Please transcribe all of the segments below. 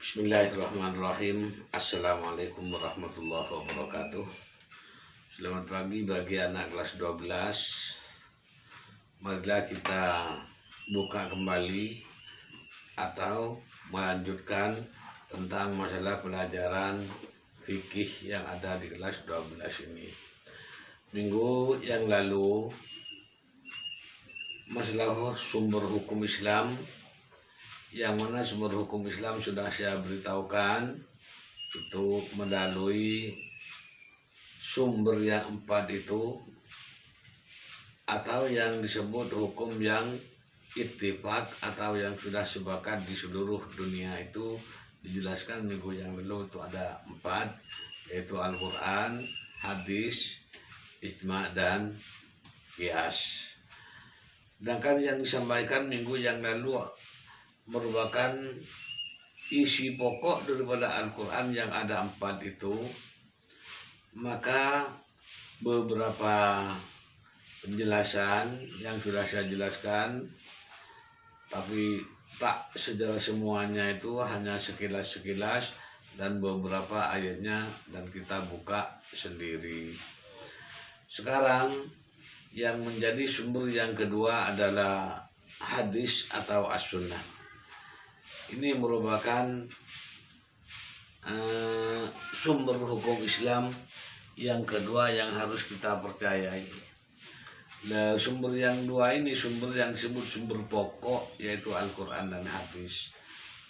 Bismillahirrahmanirrahim. Assalamualaikum warahmatullahi wabarakatuh. Selamat pagi bagi anak kelas 12. Marilah kita buka kembali atau melanjutkan tentang masalah pelajaran fikih yang ada di kelas 12 ini. Minggu yang lalu masalah sumber hukum Islam, yang mana sumber hukum Islam sudah saya beritahukan itu melalui sumber yang 4 itu, atau yang disebut hukum yang ittifaq atau yang sudah sepakat di seluruh dunia. Itu dijelaskan minggu yang lalu, itu ada 4, yaitu Al-Quran, hadis, ijma, dan qiyas. Sedangkan yang disampaikan minggu yang lalu merupakan isi pokok daripada Al-Quran yang ada 4 itu. Maka beberapa penjelasan yang sudah saya jelaskan, tapi tak secara semuanya, itu hanya sekilas-sekilas dan beberapa ayatnya, dan kita buka sendiri. Sekarang yang menjadi sumber yang kedua adalah hadis atau as-sunnah. Ini merupakan sumber hukum Islam yang kedua yang harus kita percayai. Nah, sumber yang dua ini sumber yang disebut sumber pokok, yaitu Al-Quran dan hadis.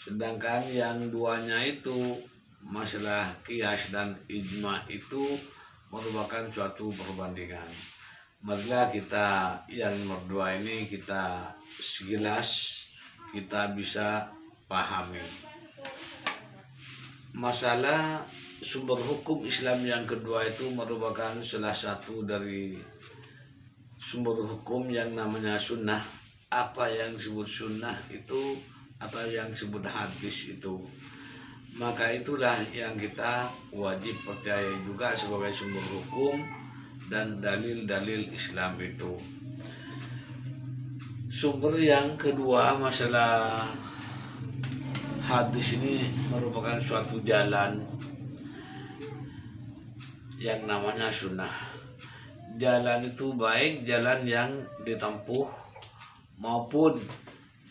Sedangkan yang duanya itu masalah qiyas dan ijma, itu merupakan suatu perbandingan. Marilah kita yang nomor 2 ini kita sekilas kita bisa pahami. Masalah sumber hukum Islam yang kedua itu merupakan salah satu dari sumber hukum yang namanya sunnah. Apa yang disebut sunnah itu, apa yang disebut hadis itu, maka itulah yang kita wajib percaya juga sebagai sumber hukum dan dalil-dalil Islam itu. Sumber yang kedua, masalah hadis ini merupakan suatu jalan yang namanya sunnah. Jalan itu baik jalan yang ditempuh maupun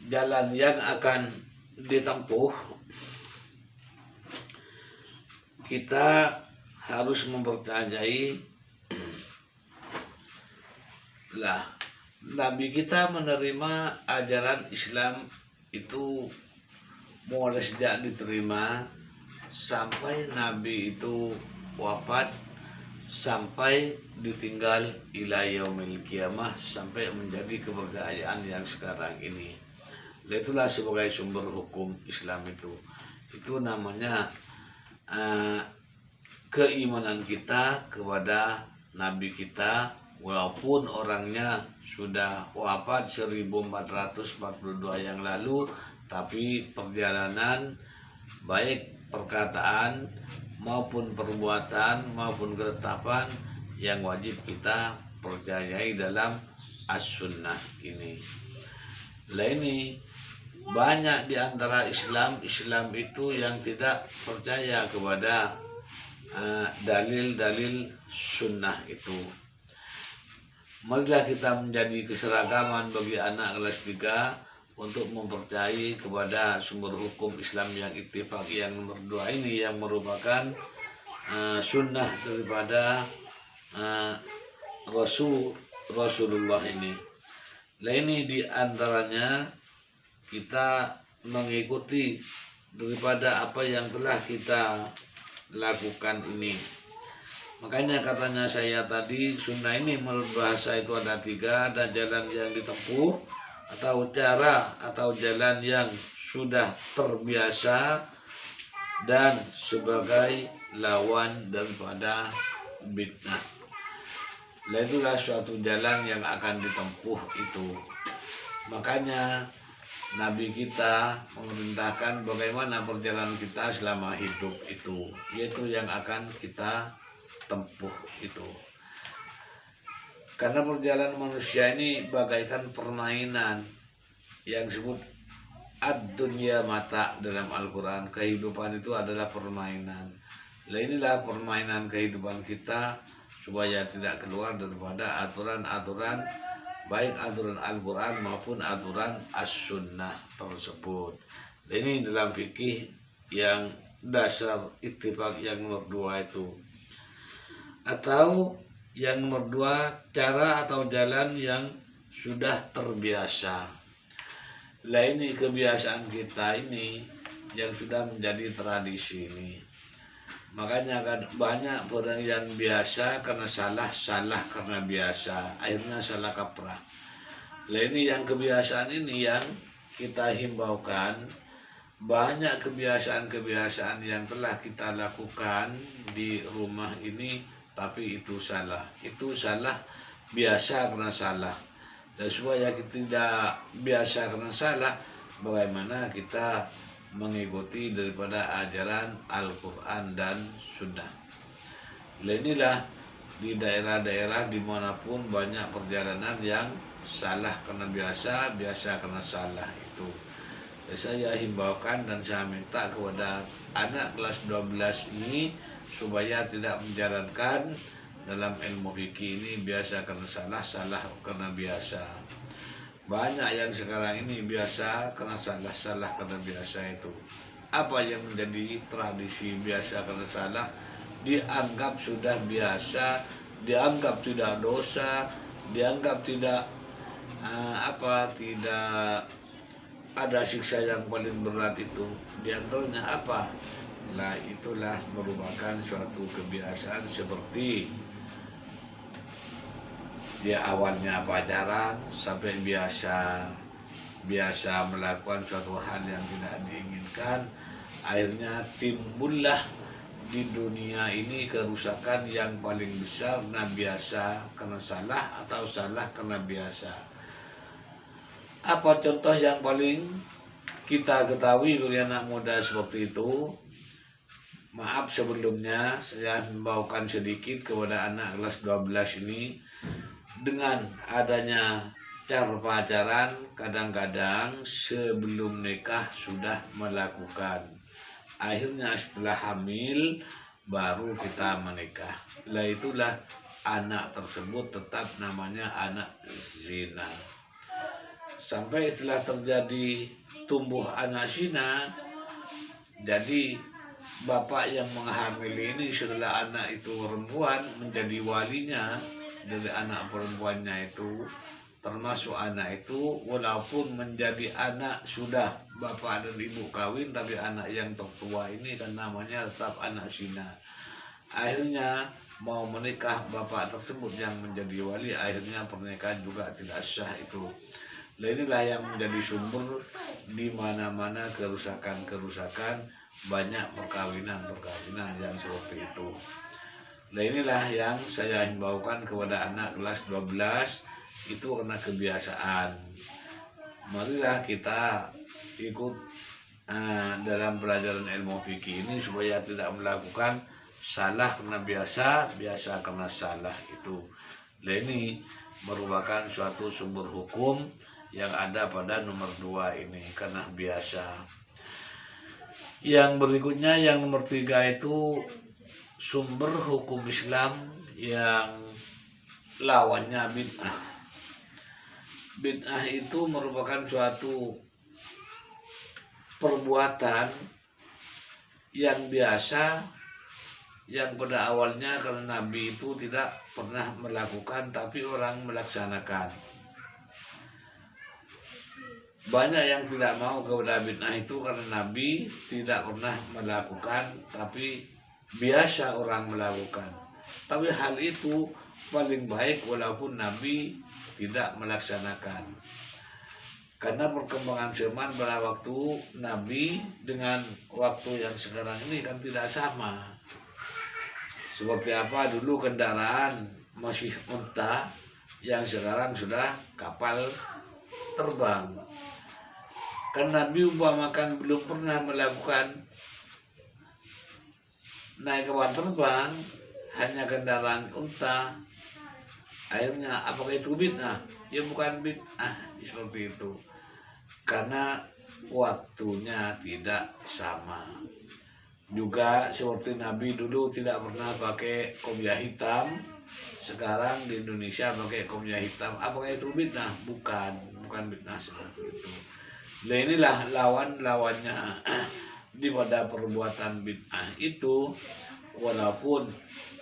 jalan yang akan ditempuh. Kita harus mempercayai lah, Nabi kita menerima ajaran Islam itu mulai sejak diterima sampai Nabi itu wafat, sampai ditinggal ila yaumil qiyamah, sampai menjadi kepercayaan yang sekarang ini. Itulah sebagai sumber hukum Islam itu namanya keimanan kita kepada Nabi kita, walaupun orangnya sudah wafat 1442 yang lalu, tapi perjalanan baik perkataan maupun perbuatan maupun ketetapan yang wajib kita percayai dalam as-sunnah ini. Lah, ini banyak di antara Islam itu yang tidak percaya kepada dalil-dalil sunnah itu. Marilah kita menjadi keseragaman bagi anak kelas 3 untuk mempercayai kepada sumber hukum Islam yang ittifaq yang nomor 2 ini, yang merupakan sunnah daripada Rasulullah ini. Nah, ini diantaranya kita mengikuti daripada apa yang telah kita lakukan ini. Makanya katanya saya tadi, sunnah ini menurut bahasa itu ada 3, ada jalan yang ditempuh atau cara atau jalan yang sudah terbiasa, dan sebagai lawan daripada bid'ah. Nah, itulah suatu jalan yang akan ditempuh itu. Makanya Nabi kita memerintahkan bagaimana perjalanan kita selama hidup itu, yaitu yang akan kita tempuh itu. Karena perjalanan manusia ini bagaikan permainan yang disebut ad-dunya mata dalam Al-Quran. Kehidupan itu adalah permainan. Nah inilah permainan kehidupan kita supaya tidak keluar daripada aturan-aturan baik aturan Al-Quran maupun aturan As-Sunnah tersebut. Nah, ini dalam fikih yang dasar ittifaq yang nomor 2 itu. Atau yang nomor 2, cara atau jalan yang sudah terbiasa. Lah ini kebiasaan kita ini yang sudah menjadi tradisi ini. Makanya kan banyak orang yang biasa karena salah karena biasa, akhirnya salah kaprah. Lah ini yang kebiasaan ini yang kita himbaukan, banyak kebiasaan-kebiasaan yang telah kita lakukan di rumah ini tapi itu salah. Itu salah biasa karena salah. Dan supaya kita tidak biasa karena salah, bagaimana kita mengikuti daripada ajaran Al-Quran dan Sunnah. Inilah di daerah-daerah dimanapun banyak perjalanan yang salah karena biasa karena salah itu. Dan saya himbaukan dan saya minta kepada anak kelas 12 ini supaya tidak menjalankan dalam ilmu fikih ini biasa karena salah karena biasa. Banyak yang sekarang ini biasa karena salah karena biasa itu. Apa yang menjadi tradisi biasa karena salah dianggap sudah biasa, dianggap tidak dosa, dianggap tidak tidak ada siksa yang paling berat itu. Di antaranya apa? Nah itulah merupakan suatu kebiasaan seperti dia awalnya pacaran sampai biasa melakukan suatu hal yang tidak diinginkan, akhirnya timbullah di dunia ini kerusakan yang paling besar karena biasa karena salah atau salah karena biasa. Apa contoh yang paling kita ketahui bagi anak muda seperti itu? Maaf sebelumnya saya membawakan sedikit kepada anak kelas 12 ini. Dengan adanya cara pacaran, kadang-kadang sebelum nikah sudah melakukan. Akhirnya setelah hamil baru kita menikah. Lah itulah anak tersebut tetap namanya anak zina. Sampai setelah terjadi tumbuh anak zina, jadi bapak yang menghamili ini setelah anak itu perempuan menjadi walinya dari anak perempuannya itu, termasuk anak itu walaupun menjadi anak sudah bapak dan ibu kawin, tapi anak yang tertua ini kan namanya tetap anak zina. Akhirnya mau menikah bapak tersebut yang menjadi wali, akhirnya pernikahan juga tidak sah itu. Nah inilah yang menjadi sumber di mana-mana kerusakan, banyak perkawinan yang seperti itu. Nah inilah yang saya himbaukan kepada anak kelas 12 itu karena kebiasaan. Marilah kita ikut dalam pelajaran ilmu fikih ini supaya tidak melakukan salah karena biasa karena salah itu. Nah ini merupakan suatu sumber hukum yang ada pada nomor 2 ini karena biasa. Yang berikutnya yang nomor 3 itu sumber hukum Islam yang lawannya bid'ah. Bid'ah itu merupakan suatu perbuatan yang biasa yang pada awalnya karena Nabi itu tidak pernah melakukan tapi orang melaksanakan. Banyak yang tidak mau kepada bid'ah itu karena Nabi tidak pernah melakukan tapi biasa orang melakukan. Tapi hal itu paling baik walaupun Nabi tidak melaksanakan. Karena perkembangan zaman pada waktu Nabi dengan waktu yang sekarang ini kan tidak sama. Seperti apa dulu kendaraan masih unta, yang sekarang sudah kapal terbang. Karena Nabi umpamakan belum pernah melakukan naik kapal terbang, hanya kendaraan unta, akhirnya apakah itu bid'ah? Ya bukan bid'ah seperti itu. Karena waktunya tidak sama. Juga seperti Nabi dulu tidak pernah pakai kopiah hitam, sekarang di Indonesia pakai kopiah hitam. Apakah itu bid'ah? Bukan bid'ah seperti itu. Nah inilah lawan-lawannya pada perbuatan bid'ah itu, walaupun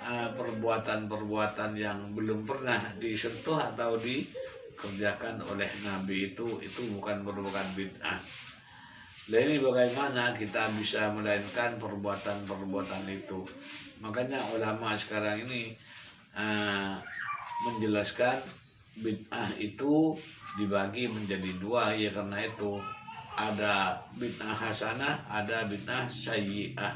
perbuatan-perbuatan yang belum pernah disentuh atau dikerjakan oleh Nabi itu bukan merupakan bid'ah. Nah ini bagaimana kita bisa melainkan perbuatan-perbuatan itu. Makanya ulama sekarang ini menjelaskan bid'ah itu dibagi menjadi dua, ya karena itu ada bid'ah hasanah, ada bid'ah sayyi'ah.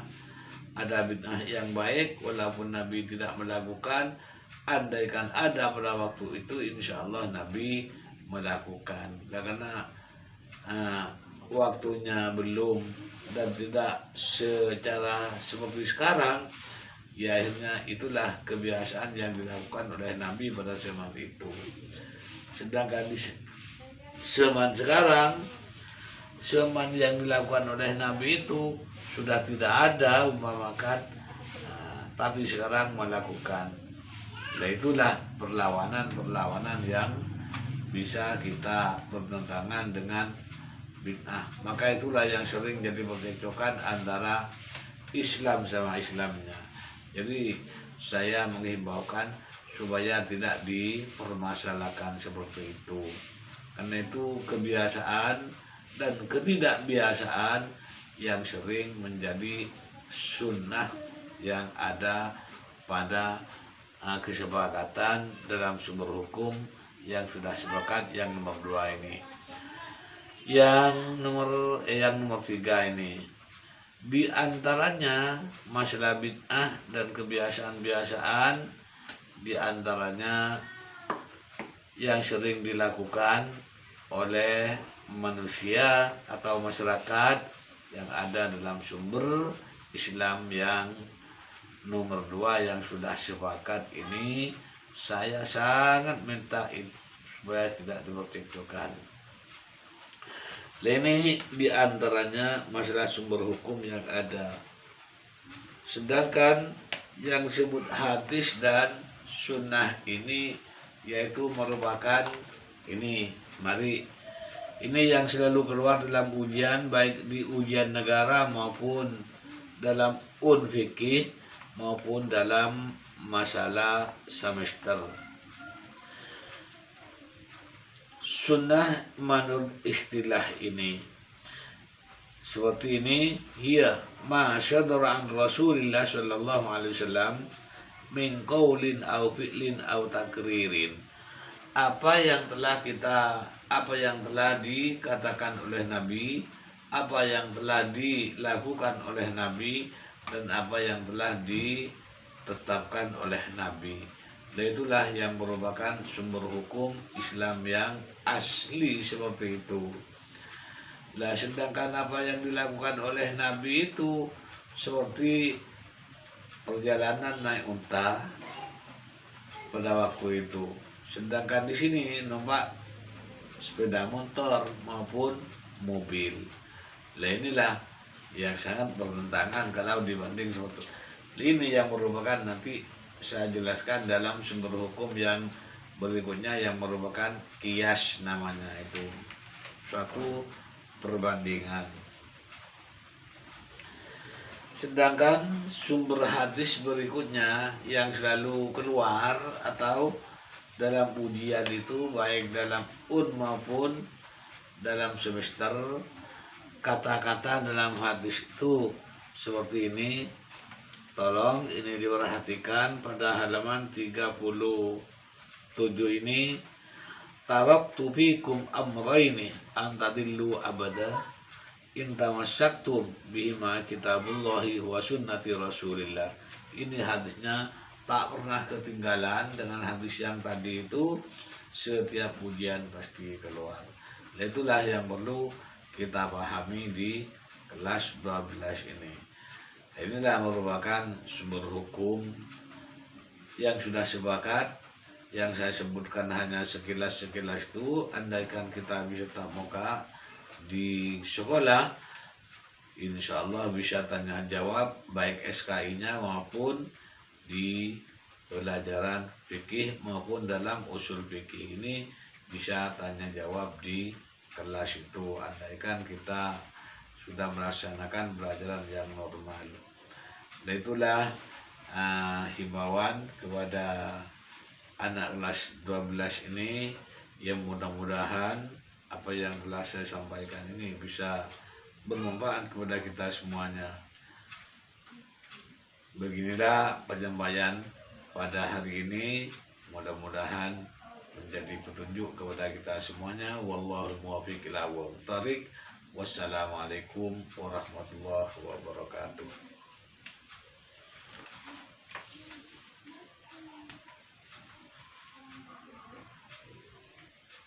Ada bid'ah yang baik walaupun Nabi tidak melakukan, andaikan ada pada waktu itu insya Allah Nabi melakukan. Karena waktunya belum dan tidak secara seperti sekarang, ya akhirnya itulah kebiasaan yang dilakukan oleh Nabi pada zaman itu. Sedangkan di zaman sekarang, zaman yang dilakukan oleh Nabi itu sudah tidak ada umpamakan, tapi sekarang melakukan. Nah itulah perlawanan yang bisa kita bertentangan dengan bid'ah. Maka itulah yang sering jadi percekcokan antara Islam sama Islamnya. Jadi saya menghimbaukan supaya tidak dipermasalahkan seperti itu. Karena itu kebiasaan dan ketidakbiasaan yang sering menjadi sunnah yang ada pada kesepakatan dalam sumber hukum yang sudah sepakat yang nomor 2 ini. Yang nomor 3 ini, di antaranya masalah bid'ah dan kebiasaan-biasaan, di antaranya yang sering dilakukan oleh manusia atau masyarakat yang ada dalam sumber Islam yang nomor 2 yang sudah sepakat ini, saya sangat minta supaya tidak dipercekcokan. Ini diantaranya masalah sumber hukum yang ada. Sedangkan yang disebut hadis dan sunnah ini yaitu merupakan ini yang selalu keluar dalam ujian, baik di ujian negara maupun dalam fikih maupun dalam masalah semester. Sunnah menurut istilah ini seperti ini, hiya ma syadara an Rasulillah sallallahu alaihi wasallam min qaulin aw fi'lin aw takririn. Apa yang telah dikatakan oleh Nabi, apa yang telah dilakukan oleh Nabi, dan apa yang telah ditetapkan oleh Nabi. Dan itulah yang merupakan sumber hukum Islam yang asli seperti itu. Nah, sedangkan apa yang dilakukan oleh Nabi itu seperti perjalanan naik unta pada waktu itu. Sedangkan di sini numpak sepeda motor maupun mobil. Nah inilah yang sangat bertentangan kalau dibanding suatu. Ini yang merupakan nanti saya jelaskan dalam sumber hukum yang berikutnya yang merupakan qiyas namanya, itu suatu perbandingan. Sedangkan sumber hadis berikutnya yang selalu keluar atau dalam ujian itu, baik dalam maupun dalam semester, kata-kata dalam hadis itu seperti ini. Tolong ini diperhatikan pada halaman 37 ini. Taraktu fikum amrayni an tadillu abada in tamassaktum bihima kitabullahi wa sunnati rasulillah. Ini hadisnya tak pernah ketinggalan dengan hadis yang tadi itu, setiap ujian pasti keluar. Itulah yang perlu kita pahami di kelas 12 ini. Inilah merupakan sumber hukum yang sudah sepakat, yang saya sebutkan hanya sekilas itu. Andaikan kita bisa muka di sekolah, insya Allah bisa tanya jawab baik SKI-nya maupun di pelajaran fikih maupun dalam usul fikih ini bisa tanya jawab di kelas itu, andaikan kita sudah melaksanakan pelajaran yang normal. Dan itulah himbauan kepada anak kelas 12 ini, yang mudah-mudahan apa yang telah saya sampaikan ini bisa bermanfaat kepada kita semuanya. Beginilah penyampaian pada hari ini, mudah-mudahan menjadi petunjuk kepada kita semuanya. Wallahul muwaffiq ila aqwamit thoriq. Wassalamualaikum warahmatullahi wabarakatuh.